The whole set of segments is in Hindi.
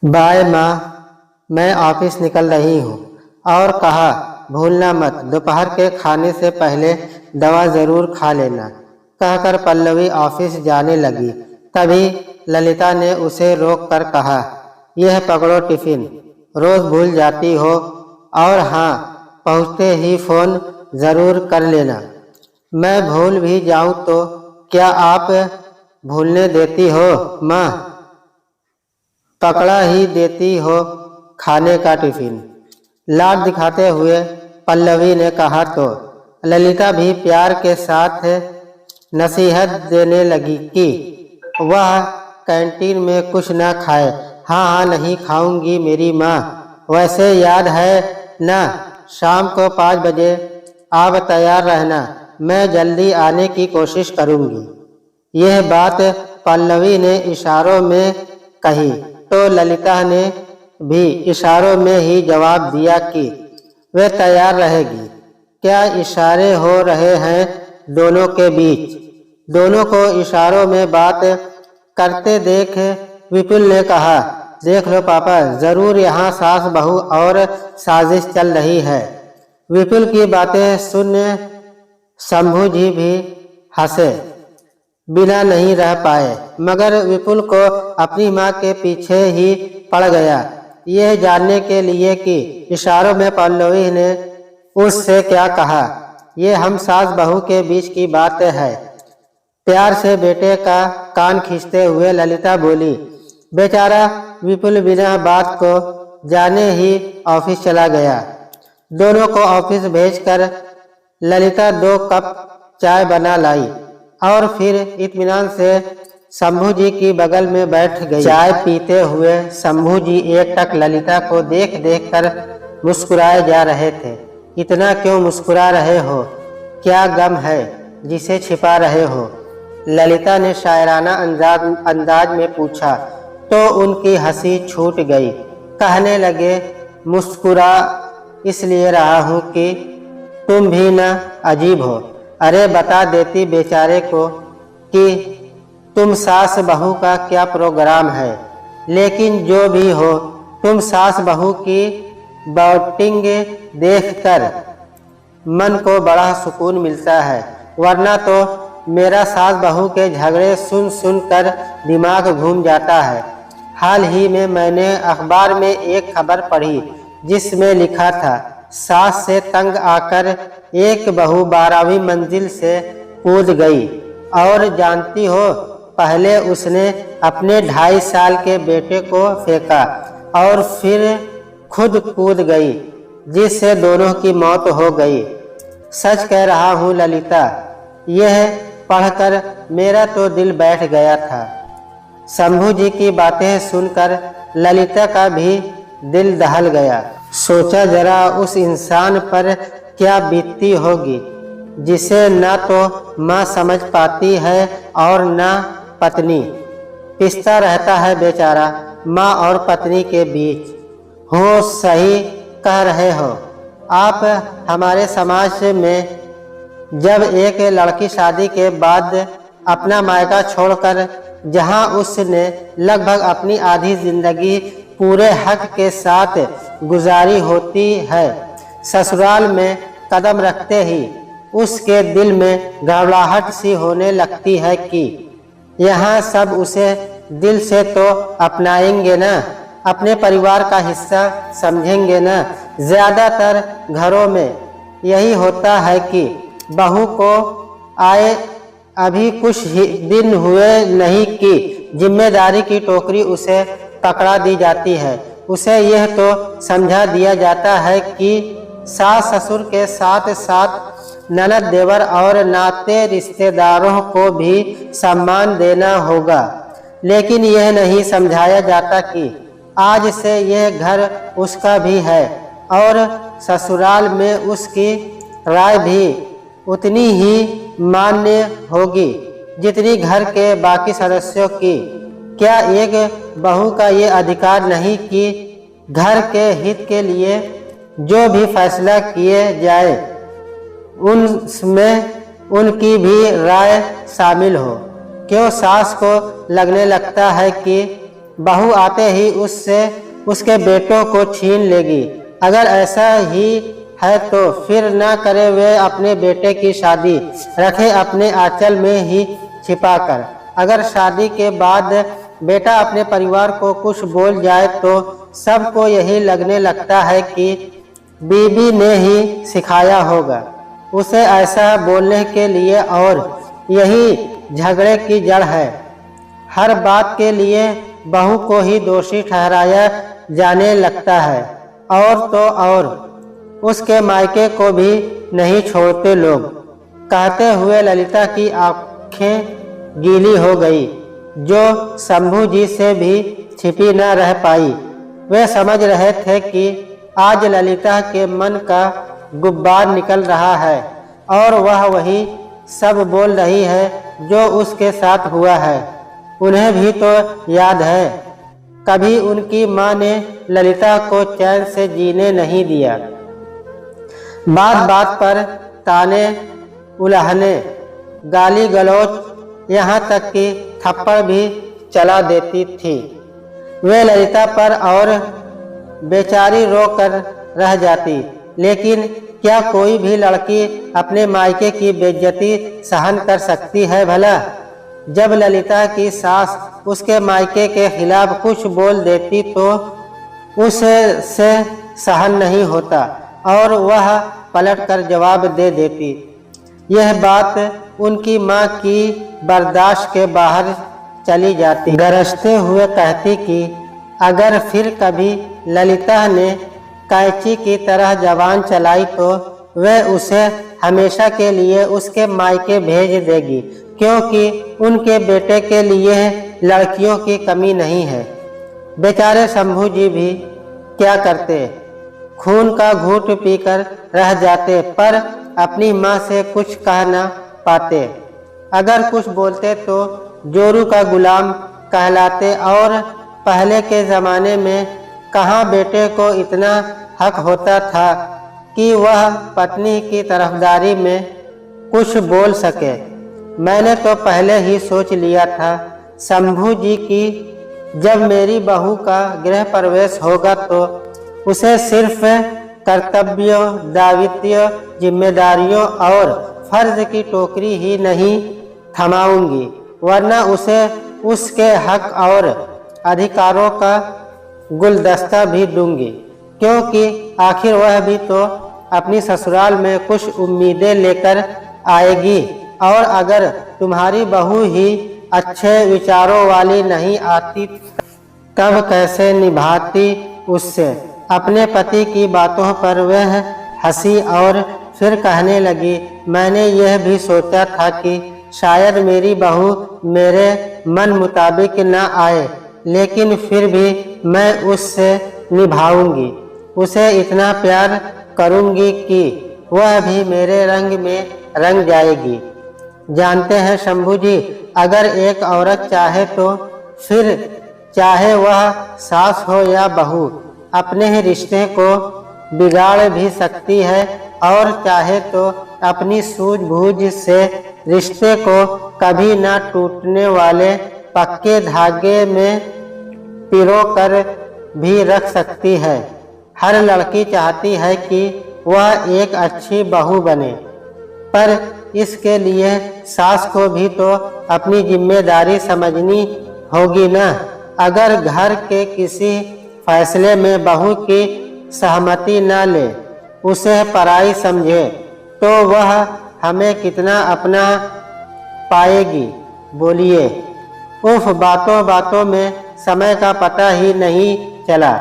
बाय माँ, मैं ऑफिस निकल रही हूँ। और कहा, भूलना मत, दोपहर के खाने से पहले दवा जरूर खा लेना। कहकर पल्लवी ऑफिस जाने लगी। तभी ललिता ने उसे रोक कर कहा, यह पकड़ो टिफिन, रोज भूल जाती हो। और हाँ, पहुँचते ही फोन जरूर कर लेना। मैं भूल भी जाऊँ तो क्या आप भूलने देती हो माँ? पकड़ा ही देती हो खाने का टिफिन। लाड दिखाते हुए पल्लवी ने कहा तो ललिता भी प्यार के साथ नसीहत देने लगी कि वह कैंटीन में कुछ न खाए। हाँ हाँ, नहीं खाऊंगी मेरी माँ। वैसे याद है ना, शाम को 5 बजे आप तैयार रहना, मैं जल्दी आने की कोशिश करूंगी। यह बात पल्लवी ने इशारों में कही तो ललिता ने भी इशारों में ही जवाब दिया कि वे तैयार रहेगी। क्या इशारे हो रहे हैं दोनों के बीच? दोनों को इशारों में बात करते देख विपुल ने कहा, देख लो पापा, जरूर यहाँ सास बहू और साजिश चल रही है। विपुल की बातें सुन शंभू जी भी हंसे बिना नहीं रह पाए, मगर विपुल को अपनी माँ के पीछे ही पड़ गया, यह जानने के लिए कि इशारों में पल्लवी ने उससे क्या कहा। ये हम सास बहू के बीच की बात है। प्यार से बेटे का कान खींचते हुए ललिता बोली। बेचारा विपुल बिना बात को जाने ही ऑफिस चला गया। दोनों को ऑफिस भेजकर ललिता 2 कप चाय बना लाई और फिर इत्मीनान से शंभू जी की बगल में बैठ गई। चाय पीते हुए शंभू जी एकटक ललिता को देख देख कर मुस्कुराए जा रहे थे। इतना क्यों मुस्कुरा रहे हो? क्या गम है जिसे छिपा रहे हो? ललिता ने शायराना अंदाज में पूछा तो उनकी हंसी छूट गई। कहने लगे, मुस्कुरा इसलिए रहा हूँ कि तुम भी न अजीब हो। अरे बता देती बेचारे को कि तुम सास बहू का क्या प्रोग्राम है। लेकिन जो भी हो, तुम सास बहू की बॉटिंग देखकर मन को बड़ा सुकून मिलता है, वरना तो मेरा सास बहू के झगड़े सुन सुन कर दिमाग घूम जाता है। हाल ही में मैंने अखबार में एक खबर पढ़ी जिसमें लिखा था, सास से तंग आकर एक बहू 12वीं मंजिल से कूद गई। और जानती हो, पहले उसने अपने 2.5 साल के बेटे को फेंका और फिर खुद कूद गई, जिससे दोनों की मौत हो गई। सच कह रहा हूँ ललिता, यह पढ़कर मेरा तो दिल बैठ गया था। शंभू जी की बातें सुनकर ललिता का भी दिल दहल गया। सोचा जरा उस इंसान पर क्या बीतती होगी जिसे न तो माँ समझ पाती है और न पत्नी। पिसता रहता है बेचारा माँ और पत्नी के बीच। हो, सही कह रहे हो आप। हमारे समाज में जब एक लड़की शादी के बाद अपना मायका छोड़कर जहां उसने लगभग अपनी आधी जिंदगी पूरे हक के साथ गुजारी होती है, ससुराल में कदम रखते ही उसके दिल में घबराहट सी होने लगती है कि यहाँ सब उसे दिल से तो अपनाएंगे ना, अपने परिवार का हिस्सा समझेंगे ना। ज्यादातर घरों में यही होता है कि बहू को आए अभी कुछ ही दिन हुए नहीं कि जिम्मेदारी की टोकरी उसे पकड़ा दी जाती है। उसे यह तो समझा दिया जाता है कि सास ससुर के साथ साथ ननद देवर और नाते रिश्तेदारों को भी सम्मान देना होगा। लेकिन यह नहीं समझाया जाता कि आज से यह घर उसका भी है और ससुराल में उसकी राय भी उतनी ही मान्य होगी जितनी घर के बाकी सदस्यों की। क्या एक बहू का ये अधिकार नहीं कि घर के हित के लिए जो भी फैसला किए जाए उनमें उनकी भी राय शामिल हो? क्यों सास को लगने लगता है कि बहू आते ही उससे उसके बेटों को छीन लेगी। अगर ऐसा ही है तो फिर न करे वे अपने बेटे की शादी, रखे अपने आंचल में ही छिपाकर। अगर शादी के बाद बेटा अपने परिवार को कुछ बोल जाए तो सबको यही लगने लगता है कि बीबी ने ही सिखाया होगा उसे ऐसा बोलने के लिए, और यही झगड़े की जड़ है। हर बात के लिए बहू को ही दोषी ठहराया जाने लगता है, और तो और उसके मायके को भी नहीं छोड़ते लोग। कहते हुए ललिता की आंखें गीली हो गई, जो शंभू जी से भी छिपी न रह पाई। वे समझ रहे थे कि आज ललिता के मन का गुब्बार निकल रहा है और वह वही सब बोल रही है जो उसके साथ हुआ है। उन्हें भी तो याद है, कभी उनकी माँ ने ललिता को चैन से जीने नहीं दिया। बात बात पर ताने, उल्हाने, गाली गलौज, यहाँ तक कि थप्पड़ भी चला देती थी। वे ललिता पर और बेचारी रो कर रह जाती, लेकिन क्या कोई भी लड़की अपने मायके की बेइज्जती सहन कर सकती है भला? जब ललिता की सास उसके मायके के खिलाफ कुछ बोल देती तो उसे सहन नहीं होता और वह पलट कर जवाब दे देती। यह बात उनकी माँ की बर्दाश्त के बाहर चली जाती। गरजते हुए कहती कि अगर फिर कभी ललिता ने कैंची की तरह जबान चलाई तो वह उसे हमेशा के लिए उसके मायके भेज देगी, क्योंकि उनके बेटे के लिए लड़कियों की कमी नहीं है। बेचारे शंभू जी भी क्या करते, खून का घूंट पीकर रह जाते, पर अपनी माँ से कुछ कह न पाते। अगर कुछ बोलते तो जोरू का गुलाम कहलाते, और पहले के ज़माने में कहाँ बेटे को इतना हक होता था कि वह पत्नी की तरफदारी में कुछ बोल सके। मैंने तो पहले ही सोच लिया था शंभू जी की जब मेरी बहू का गृह प्रवेश होगा तो उसे सिर्फ कर्तव्यों, दायित्व, जिम्मेदारियों और फर्ज की टोकरी ही नहीं थमाऊंगी, वरना उसे उसके हक और अधिकारों का गुलदस्ता भी दूंगी, क्योंकि आखिर वह भी तो अपनी ससुराल में कुछ उम्मीदें लेकर आएगी। और अगर तुम्हारी बहू ही अच्छे विचारों वाली नहीं आती तब कैसे निभाती उससे? अपने पति की बातों पर वह हंसी और फिर कहने लगी, मैंने यह भी सोचा था कि शायद मेरी बहू मेरे मन मुताबिक न आए, लेकिन फिर भी मैं उससे निभाऊंगी, उसे इतना प्यार करूंगी कि वह भी मेरे रंग में रंग जाएगी। जानते हैं शंभू जी, अगर एक औरत चाहे तो फिर चाहे वह सास हो या बहू, अपने ही रिश्ते को बिगाड़ भी सकती है, और चाहे तो अपनी सूझबूझ से रिश्ते को कभी ना टूटने वाले पक्के धागे में पिरो कर भी रख सकती है। हर लड़की चाहती है कि वह एक अच्छी बहू बने, पर इसके लिए सास को भी तो अपनी जिम्मेदारी समझनी होगी ना। अगर घर के किसी फैसले में बहू की सहमति न ले, उसे पराई समझे, तो वह हमें कितना अपना पाएगी बोलिए। उफ, बातों बातों में समय का पता ही नहीं चला।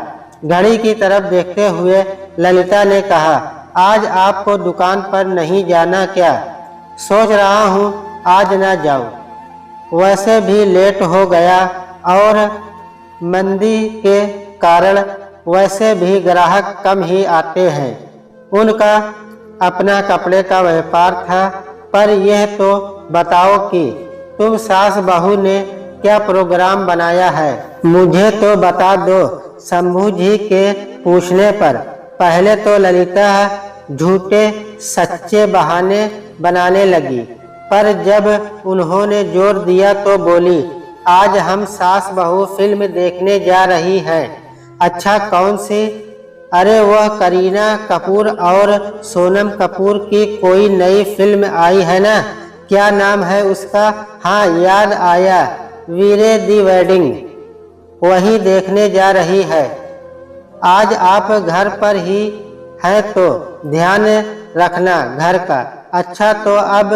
घड़ी की तरफ देखते हुए ललिता ने कहा, आज आपको दुकान पर नहीं जाना क्या? सोच रहा हूँ आज ना जाऊँ। वैसे भी लेट हो गया और मंदी के कारण वैसे भी ग्राहक कम ही आते हैं। उनका अपना कपड़े का व्यापार था। पर यह तो बताओ कि तुम सास बहू ने क्या प्रोग्राम बनाया है? मुझे तो बता दो। शंभू जी के पूछने पर पहले तो ललिता झूठे सच्चे बहाने बनाने लगी, पर जब उन्होंने जोर दिया तो बोली, आज हम सास बहू फिल्म देखने जा रही हैं। अच्छा, कौन सी? अरे वह करीना कपूर और सोनम कपूर की कोई नई फिल्म आई है ना, क्या नाम है उसका? हाँ याद आया, वीरे दी वेडिंग, वही देखने जा रही है। आज आप घर पर ही हैं तो ध्यान रखना घर का। अच्छा, तो अब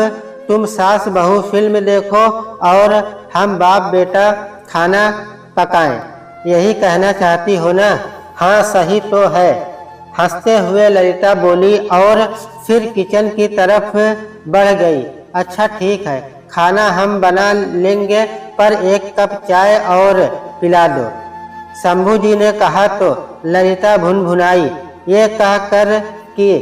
तुम सास बहू फिल्म देखो और हम बाप बेटा खाना पकाएं, यही कहना चाहती हो ना? हाँ सही तो है, हंसते हुए ललिता बोली और फिर किचन की तरफ बढ़ गई। अच्छा ठीक है, खाना हम बना लेंगे, पर एक कप चाय और पिला दो, शंभू जी ने कहा तो ललिता भुनभुनाई। ये कहकर कि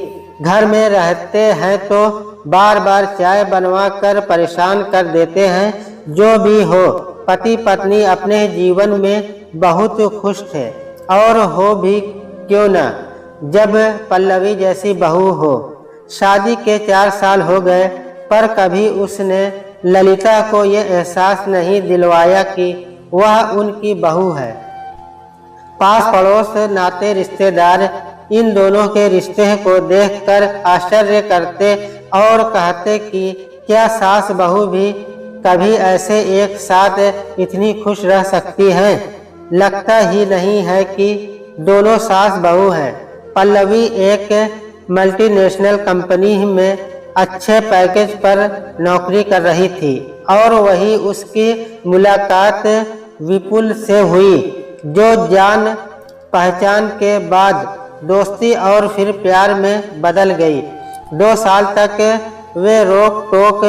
घर में रहते हैं तो बार बार चाय बनवा कर परेशान कर देते हैं। जो भी हो, पति पत्नी अपने जीवन में बहुत खुश थे, और हो भी क्यों ना जब पल्लवी जैसी बहू हो। शादी के 4 साल हो गए, पर कभी उसने ललिता को ये एहसास नहीं दिलवाया कि वह उनकी बहू है। पास पड़ोस नाते रिश्तेदार इन दोनों के रिश्ते को देखकर आश्चर्य करते और कहते कि क्या सास बहू भी कभी ऐसे एक साथ इतनी खुश रह सकती हैं? लगता ही नहीं है कि दोनों सास बहू हैं। पल्लवी एक मल्टीनेशनल कंपनी में अच्छे पैकेज पर नौकरी कर रही थी, और वही उसकी मुलाकात विपुल से हुई, जो जान पहचान के बाद दोस्ती और फिर प्यार में बदल गई। 2 साल तक वे रोक टोक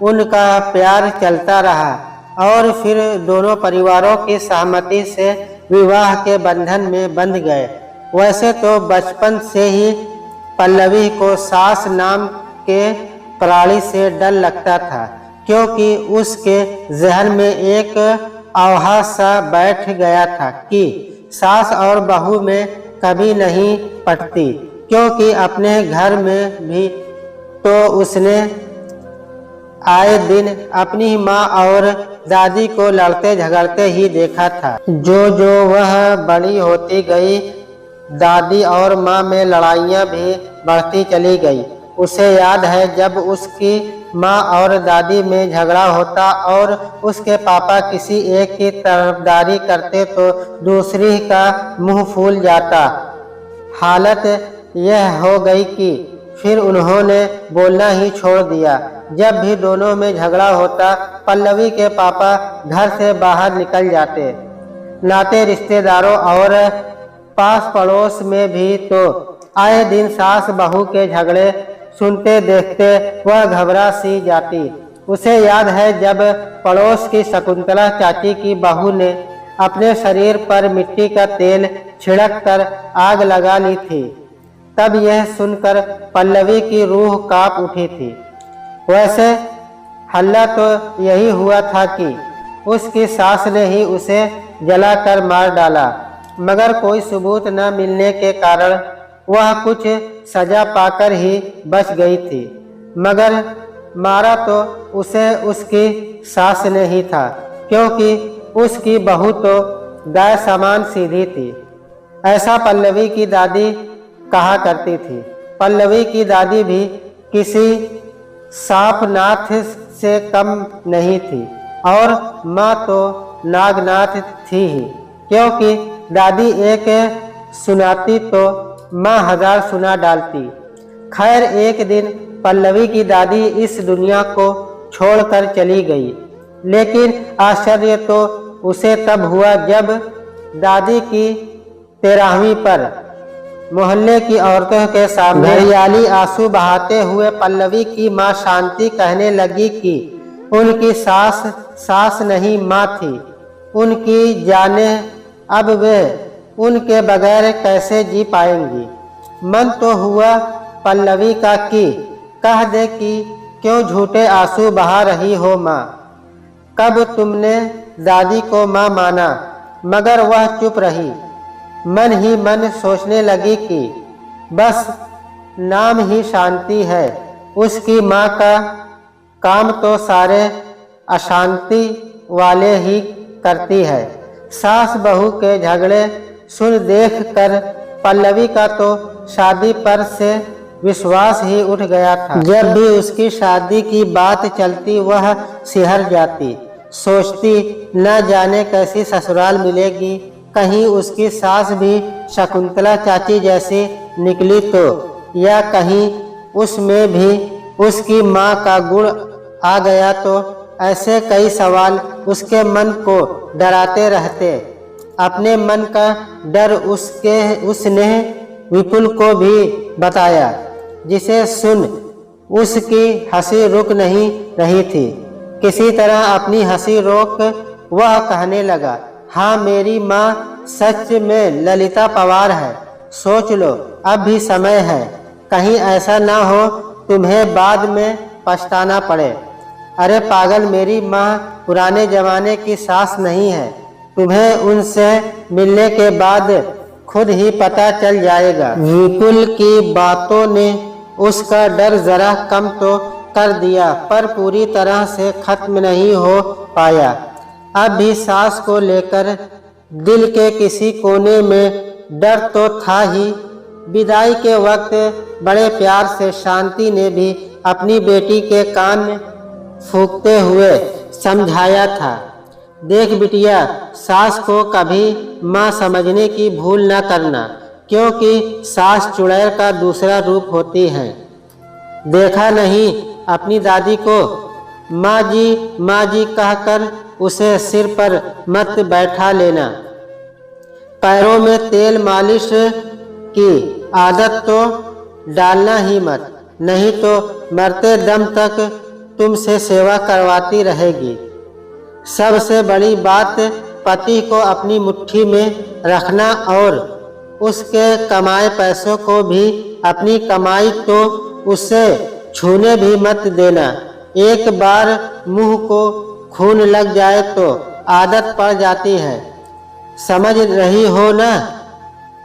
उनका प्यार चलता रहा, और फिर दोनों परिवारों की सहमति से विवाह के बंधन में बंध गए। वैसे तो बचपन से ही पल्लवी को सास नाम के प्राणी से डर लगता था, क्योंकि उसके जहन में एक आभास सा बैठ गया था कि सास और बहू में कभी नहीं पटती, क्योंकि अपने घर में भी तो उसने आए दिन अपनी माँ और दादी को लड़ते झगड़ते ही देखा था। जो वह बड़ी होती गई, दादी और माँ में लड़ाइयाँ भी बढ़ती चली गई। उसे याद है जब उसकी माँ और दादी में झगड़ा होता और उसके पापा किसी एक की तरफदारी करते तो दूसरी का मुंह फूल जाता। हालत यह हो गई कि फिर उन्होंने बोलना ही छोड़ दिया। जब भी दोनों में झगड़ा होता, पल्लवी के पापा घर से बाहर निकल जाते। नाते रिश्तेदारों और पास पड़ोस में भी तो आए दिन सास बहू के झगड़े सुनते देखते वह घबरा सी जाती। उसे याद है जब पड़ोस की शकुंतला चाची की बहू ने अपने शरीर पर मिट्टी का तेल छिड़क कर आग लगा ली थी, तब यह सुनकर पल्लवी की रूह कांप उठी थी। वैसे हल्ला तो यही हुआ था कि उसकी सास ने ही उसे जलाकर मार डाला, मगर कोई सबूत न मिलने के कारण वह कुछ सजा पाकर ही बच गई थी। मगर मारा तो उसे उसकी सास ने ही था, क्योंकि उसकी बहू तो गाय समान सीधी थी। ऐसा पल्लवी की दादी कहा करती थी। पल्लवी की दादी भी किसी सांपनाथ से कम नहीं थी, और माँ तो नागनाथ थी ही, क्योंकि दादी एक सुनाती तो माँ 1000 सुना डालती। खैर, एक दिन पल्लवी की दादी इस दुनिया को छोड़कर चली गई, लेकिन आश्चर्य तो उसे तब हुआ जब दादी की 13वीं पर मोहल्ले की औरतों के सामने हरियाली आंसू बहाते हुए पल्लवी की माँ शांति कहने लगी कि उनकी सास नहीं माँ थी उनकी, जाने अब वे उनके बगैर कैसे जी पाएंगी। मन तो हुआ पल्लवी का कि कह दे कि क्यों झूठे आंसू बहा रही हो माँ, कब तुमने दादी को माँ माना, मगर वह चुप रही। मन ही मन सोचने लगी कि बस नाम ही शांति है, उसकी माँ का काम तो सारे अशांति वाले ही करती है। सास बहू के झगड़े सुन देख कर पल्लवी का तो शादी पर से विश्वास ही उठ गया था। जब भी उसकी शादी की बात चलती वह सिहर जाती, सोचती न जाने कैसी ससुराल मिलेगी, कहीं उसकी सास भी शकुंतला चाची जैसी निकली तो, या कहीं उसमें भी उसकी माँ का गुण आ गया तो। ऐसे कई सवाल उसके मन को डराते रहते। अपने मन का डर उसने विपुल को भी बताया, जिसे सुन उसकी हंसी रुक नहीं रही थी। किसी तरह अपनी हंसी रोक वह कहने लगा, हाँ मेरी माँ सच में ललिता पवार है। सोच लो अब भी समय है, कहीं ऐसा ना हो तुम्हें बाद में पछताना पड़े। अरे पागल, मेरी माँ पुराने जमाने की सास नहीं है, तुम्हें उनसे मिलने के बाद खुद ही पता चल जाएगा। विपुल की बातों ने उसका डर जरा कम तो कर दिया, पर पूरी तरह से खत्म नहीं हो पाया। अब भी सास को लेकर दिल के किसी कोने में डर तो था ही। विदाई के वक्त बड़े प्यार से शांति ने भी अपनी बेटी के कान फूंकते हुए समझाया था, देख बिटिया, सास को कभी माँ समझने की भूल न करना, क्योंकि सास चुड़ैल का दूसरा रूप होती है। देखा नहीं अपनी दादी को, माँ जी कहकर उसे सिर पर मत बैठा लेना। पैरों में तेल मालिश की आदत तो डालना ही मत, नहीं तो मरते दम तक तुमसे सेवा करवाती रहेगी। सबसे बड़ी बात पति को अपनी मुट्ठी में रखना और उसके कमाए पैसों को भी अपनी कमाई तो उससे छूने भी मत देना। एक बार मुंह को खून लग जाए तो आदत पड़ जाती है। समझ रही हो ना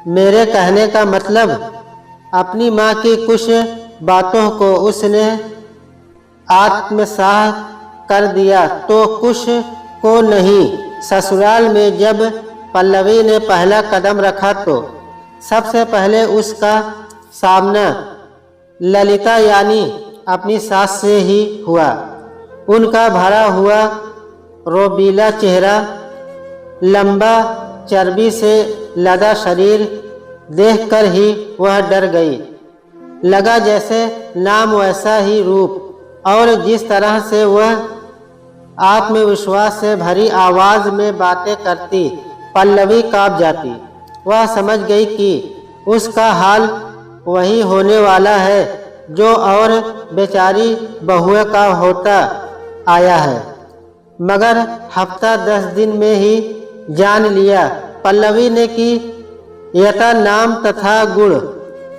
मेरे कहने का मतलब? अपनी माँ की कुछ बातों को उसने आत्मसात कर दिया तो कुछ को नहीं। ससुराल में जब पल्लवी ने पहला कदम रखा तो सबसे पहले उसका सामना ललिता यानी अपनी सास से ही हुआ। उनका भरा हुआ रोबीला चेहरा, लंबा चर्बी से लदा शरीर देखकर ही वह डर गई। लगा जैसे नाम वैसा ही रूप, और जिस तरह से वह आत्मविश्वास से भरी आवाज में बातें करती, पल्लवी कांप जाती। वह समझ गई कि उसका हाल वही होने वाला है जो और बेचारी बहुओं का होता आया है। मगर हफ्ता 10 दिन में ही जान लिया पल्लवी ने कि यथा नाम तथा गुण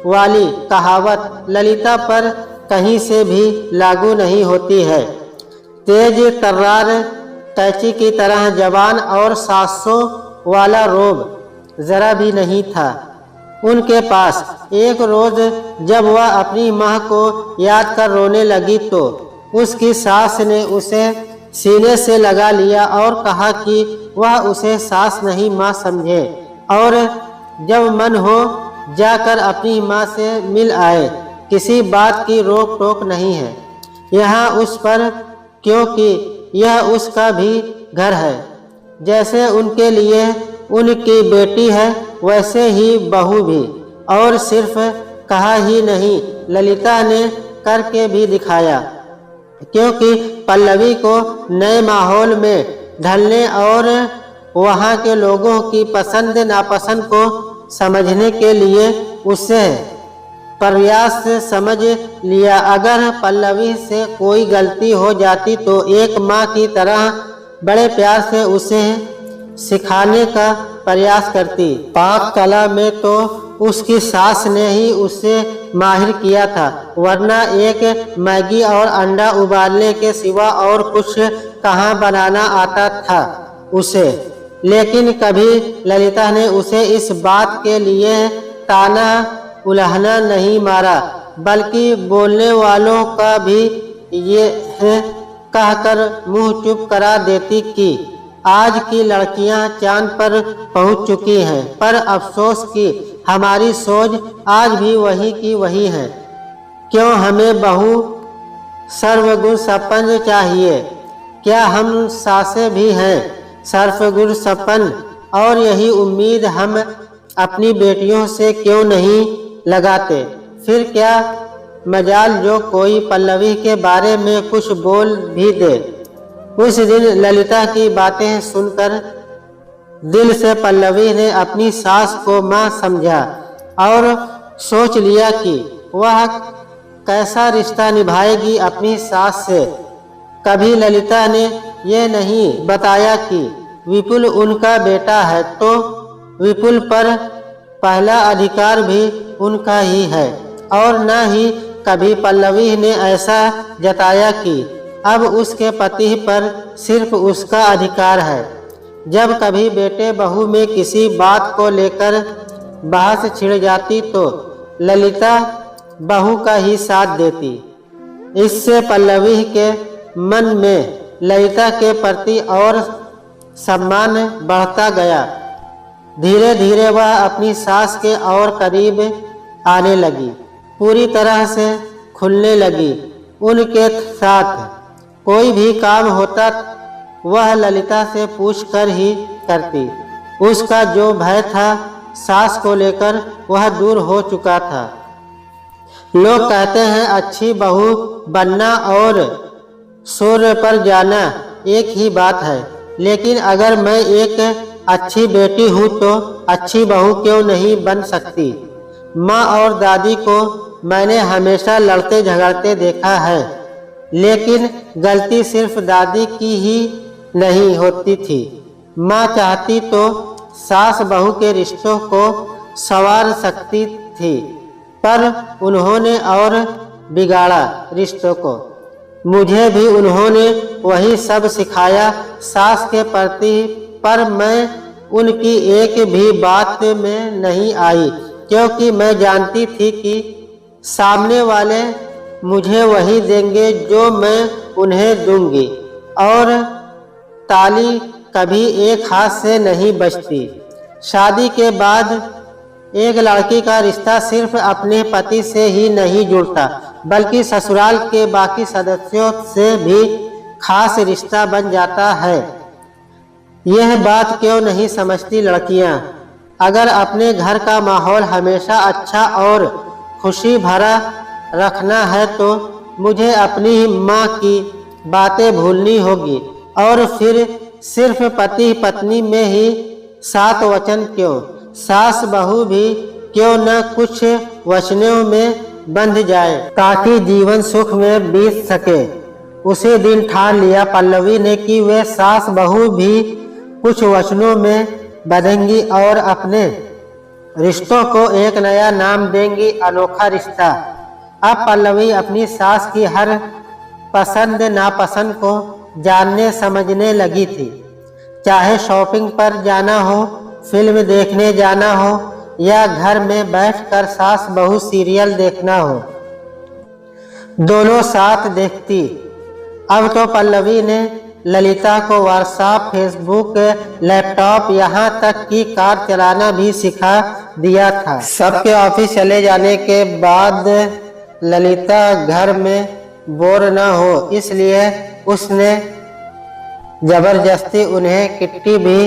वाली कहावत ललिता पर कहीं से भी लागू नहीं होती है। तेज तर्रार कैंची की तरह जवान और सांसों वाला रोब जरा भी नहीं था उनके पास। एक रोज जब वह अपनी माँ को याद कर रोने लगी तो उसकी सास ने उसे सीने से लगा लिया और कहा कि वह उसे सास नहीं माँ समझे, और जब मन हो जाकर अपनी माँ से मिल आए। किसी बात की रोक टोक नहीं है यहाँ उस पर, क्योंकि यह उसका भी घर है। जैसे उनके लिए उनकी बेटी है वैसे ही बहू भी। और सिर्फ कहा ही नहीं, ललिता ने करके भी दिखाया, क्योंकि पल्लवी को नए माहौल में ढलने और वहाँ के लोगों की पसंद नापसंद को समझने के लिए उसे प्रयास समझ लिया। अगर पल्लवी से कोई गलती हो जाती तो एक माँ की तरह बड़े प्यार से उसे सिखाने का प्रयास करती। पाक कला में तो उसकी सास ने ही उसे माहिर किया था, वरना एक मैगी और अंडा उबालने के सिवा और कुछ कहाँ बनाना आता था उसे। लेकिन कभी ललिता ने उसे इस बात के लिए ताना उल्हाना नहीं मारा, बल्कि बोलने वालों का भी ये कहकर मुंह चुप करा देती कि आज की लड़कियां चांद पर पहुंच चुकी हैं, पर अफसोस कि हमारी सोच आज भी वही की वही है। क्यों हमें बहू सर्वगुण संपन्न चाहिए? क्या हम सासे भी हैं सर्वगुण संपन्न? और यही उम्मीद हम अपनी बेटियों से क्यों नहीं लगाते? फिर क्या मजाल जो कोई पल्लवी के बारे में कुछ बोल भी दे। उस दिन ललिता की बातें सुनकर दिल से पल्लवी ने अपनी सास को मां समझा और सोच लिया कि वह कैसा रिश्ता निभाएगी अपनी सास से। कभी ललिता ने यह नहीं बताया कि विपुल उनका बेटा है, तो विपुल पर पहला अधिकार भी उनका ही है। और न ही कभी पल्लवी ने ऐसा जताया कि अब उसके पति पर सिर्फ उसका अधिकार है। जब कभी बेटे बहू में किसी बात को लेकर बहस छिड़ जाती तो ललिता बहू का ही साथ देती। इससे पल्लवी के मन में ललिता के प्रति और सम्मान बढ़ता गया। धीरे धीरे वह अपनी सास के और करीब आने लगी, पूरी तरह से खुलने लगी। उनके साथ कोई भी काम होता वह ललिता से पूछकर ही करती। उसका जो भय था सास को लेकर वह दूर हो चुका था। लोग कहते हैं अच्छी बहू बनना और सूर्य पर जाना एक ही बात है, लेकिन अगर मैं एक अच्छी बेटी हूँ तो अच्छी बहू क्यों नहीं बन सकती? माँ और दादी को मैंने हमेशा लड़ते झगड़ते देखा है, लेकिन गलती सिर्फ दादी की ही नहीं होती थी। माँ चाहती तो सास बहू के रिश्तों को संवार सकती थी, पर उन्होंने और बिगाड़ा रिश्तों को। मुझे भी उन्होंने वही सब सिखाया सास के प्रति, पर मैं उनकी एक भी बात में नहीं आई, क्योंकि मैं जानती थी कि सामने वाले मुझे वही देंगे जो मैं उन्हें दूंगी, और ताली कभी एक हाथ से नहीं बचती। शादी के बाद एक लड़की का रिश्ता सिर्फ अपने पति से ही नहीं जुड़ता, बल्कि ससुराल के बाकी सदस्यों से भी खास रिश्ता बन जाता है। यह बात क्यों नहीं समझती लड़कियां? अगर अपने घर का माहौल हमेशा अच्छा और खुशी भरा रखना है तो मुझे अपनी माँ की बातें भूलनी होगी, और फिर सिर्फ पति पत्नी में ही 7 वचन क्यों? सास बहू भी क्यों न कुछ वचनों में बंध जाए, ताकि जीवन सुख में बीत सके। उसी दिन ठान लिया पल्लवी ने कि वे सास बहू भी कुछ वचनों में बंधेंगी और अपने रिश्तों को एक नया नाम देंगी, अनोखा रिश्ता। अब पल्लवी अपनी सास की हर पसंद नापसंद को जानने समझने लगी थी। चाहे शॉपिंग पर जाना हो, फिल्म देखने जाना हो, या घर में बैठकर सास बहू सीरियल देखना हो, दोनों साथ देखती। अब तो पल्लवी ने ललिता को व्हाट्सएप, फेसबुक, लैपटॉप, यहाँ तक कि कार चलाना भी सिखा दिया था। सबके ऑफिस चले जाने के बाद ललिता घर में बोर न हो, इसलिए उसने जबरदस्ती उन्हें किट्टी भी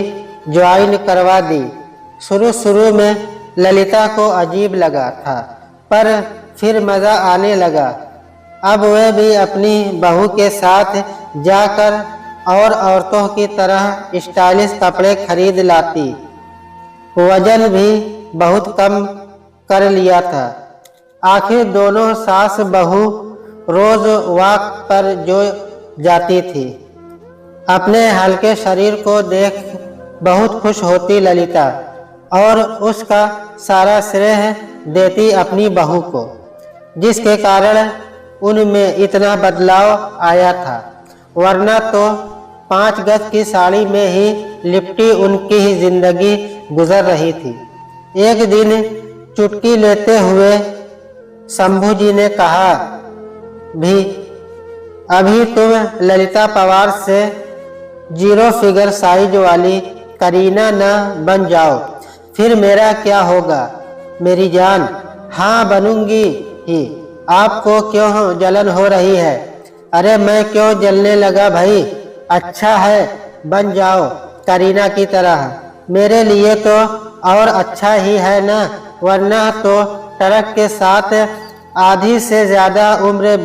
ज्वाइन करवा दी। शुरू में ललिता को अजीब लगा था, पर फिर मज़ा आने लगा। अब वह भी अपनी बहू के साथ जाकर और औरतों की तरह स्टाइलिश कपड़े खरीद लाती। वजन भी बहुत कम कर लिया था। आखिर दोनों सास बहू रोज वॉक पर जो जाती थी। अपने हल्के शरीर को देख बहुत खुश होती ललिता, और उसका सारा श्रेय देती अपनी बहू को, जिसके कारण उनमें इतना बदलाव आया था। वरना तो 5 गज की साड़ी में ही लिपटी उनकी ही जिंदगी गुजर रही थी। एक दिन चुटकी लेते हुए शंभू जी ने कहा, भी अभी तुम ललिता पवार से 0 फिगर साइज वाली करीना न बन जाओ, फिर मेरा क्या होगा मेरी जान? हाँ बनूंगी ही। आपको क्यों जलन हो रही है? अरे मैं क्यों जलने लगा भाई? अच्छा है बन जाओ करीना की तरह, मेरे लिए तो और अच्छा ही है ना, वरना तो ट्रक के साथ आधी से ज्यादा उम्र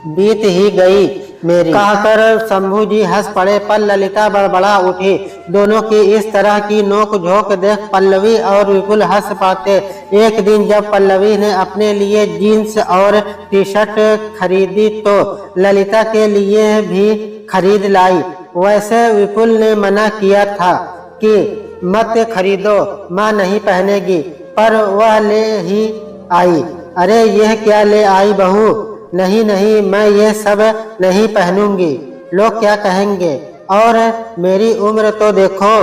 बीत ही गई मेरी। कहकर शंभू जी हंस पड़े, पर ललिता बड़बड़ा उठी। दोनों की इस तरह की नोक झोंक देख पल्लवी और विपुल हंस पाते। एक दिन जब पल्लवी ने अपने लिए जीन्स और टी शर्ट खरीदी तो ललिता के लिए भी खरीद लाई। वैसे विपुल ने मना किया था कि मत खरीदो, माँ नहीं पहनेगी, पर वह ले ही आई। अरे यह क्या ले आई बहू? नहीं नहीं, मैं ये सब नहीं पहनूंगी, लोग क्या कहेंगे? और मेरी उम्र तो देखो।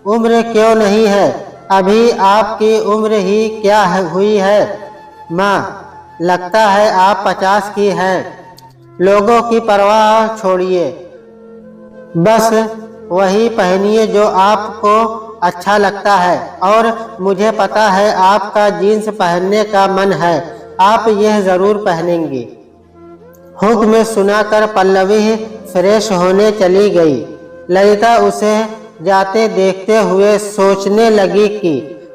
उम्र क्यों नहीं है, अभी आपकी उम्र ही क्या हुई है माँ? लगता है आप 50 की हैं। लोगों की परवाह छोड़िए, बस वही पहनिए जो आपको अच्छा लगता है। और मुझे पता है आपका जीन्स पहनने का मन है, आप यह जरूर पहनेंगी। हुक्म सुनाकर पल्लवी फ्रेश होने चली गई। ललिता उसे जाते देखते हुए सोचने लगी कि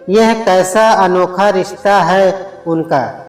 यह कैसा अनोखा रिश्ता है उनका।